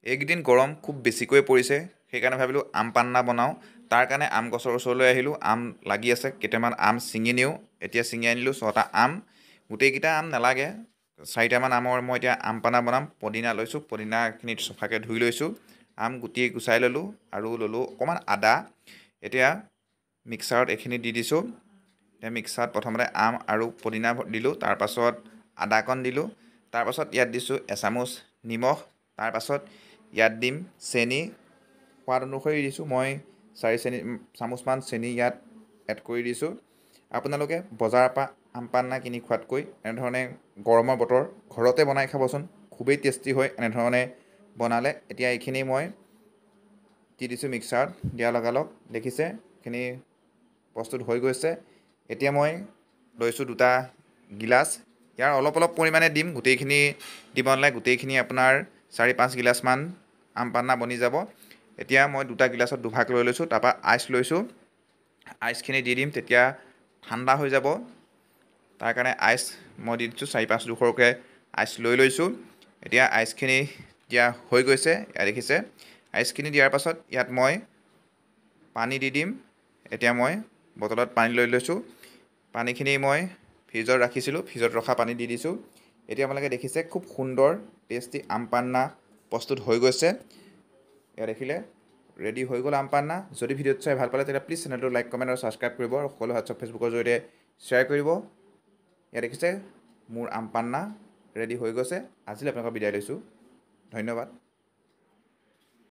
এইকেইদিন গৰম খুব বেছিকৈ পৰিছে, সেইকাৰণে ভাবিলোঁ আম পান্না বনাওঁ। তাৰ কাৰণে আম গছৰ ওচৰলৈ আহিলোঁ। আম লাগি আছে, কেইটামান আম ছিঙি নিওঁ। এতিয়া ছিঙি আনিলোঁ 6টা আম। গোটেইকেইটা আম নালাগে, 4টামান আমৰ মই এতিয়া আম পান্না বনাম। পদিনা লৈছোঁ, পদিনাখিনি চফাকৈ ধুই লৈছোঁ। আম গুটি গুচাই ল'লোঁ আৰু ল'লোঁ অকণমান আদা। এতিয়া মিক্সাৰত এইখিনি দি দিছোঁ। এতিয়া মিক্সাৰত প্ৰথমতে আম আৰু পদিনা দিলোঁ, তাৰপাছত আদাকণ দিলোঁ, তাৰপাছত ইয়াত দিছোঁ এচামুচ নিমখ, তাৰপাছত ইয়াত দিম চেনি, সোৱাদ অনুসৰি দিছোঁ। মই 4 চামুচমান চেনি ইয়াত এড কৰি দিছোঁ। আপোনালোকে বজাৰৰ পৰা আম পান্না কিনি খোৱাতকৈ এনেধৰণে গৰমৰ বতৰ ঘৰতে বনাই খাবচোন, খুবেই টেষ্টি হয় এনেধৰণে বনালে। এতিয়া এইখিনি মই দি দিছোঁ মিক্সাৰত, দিয়াৰ লগালগ দেখিছে এইখিনি প্ৰস্তুত হৈ গৈছে। এতিয়া মই লৈছোঁ 2টা গিলাচ। ইয়াৰ অলপ অলপ পৰিমাণে দিম, গোটেইখিনি দিব নালাগে। গোটেইখিনি আপোনাৰ 4-5 গিলাচমান আম পান্না বনি যাব। এতিয়া মই 2টা গিলাচত দুভাগ লৈ লৈছোঁ, তাৰপৰা আইচ লৈছোঁ। আইচখিনি দি দিম, তেতিয়া ঠাণ্ডা হৈ যাব। তাৰ কাৰণে আইচ মই দি দিছোঁ, 4-5 জোখৰকৈ আইচ লৈ লৈছোঁ। এতিয়া আইচখিনি দিয়া হৈ গৈছে, ইয়াত দেখিছে। আইচখিনি দিয়াৰ পাছত ইয়াত মই পানী দি দিম। এতিয়া মই বটলত পানী লৈ লৈছোঁ। পানীখিনি মই ফ্ৰিজত ৰাখিছিলোঁ, ফ্ৰিজত ৰখা পানী দি দিছোঁ। এতিয়া আপোনালোকে দেখিছে খুব সুন্দৰ টেষ্টি আম পান্না প্ৰস্তুত হৈ গৈছে। এয়া দেখিলে ৰেডি হৈ গ'ল আম পান্না। যদি ভিডিঅ'টো চাই ভাল পালে তেতিয়া প্লিজ চেনেলটো লাইক, কমেণ্ট আৰু ছাবস্ক্ৰাইব কৰিব আৰু সকলো হোৱাটছআপ, ফেচবুকৰ জৰিয়তে শ্বেয়াৰ কৰিব। এয়া দেখিছে মোৰ আম পান্না ৰেডি হৈ গৈছে। আজিলৈ আপোনালোকক বিদায় লৈছোঁ। ধন্যবাদ।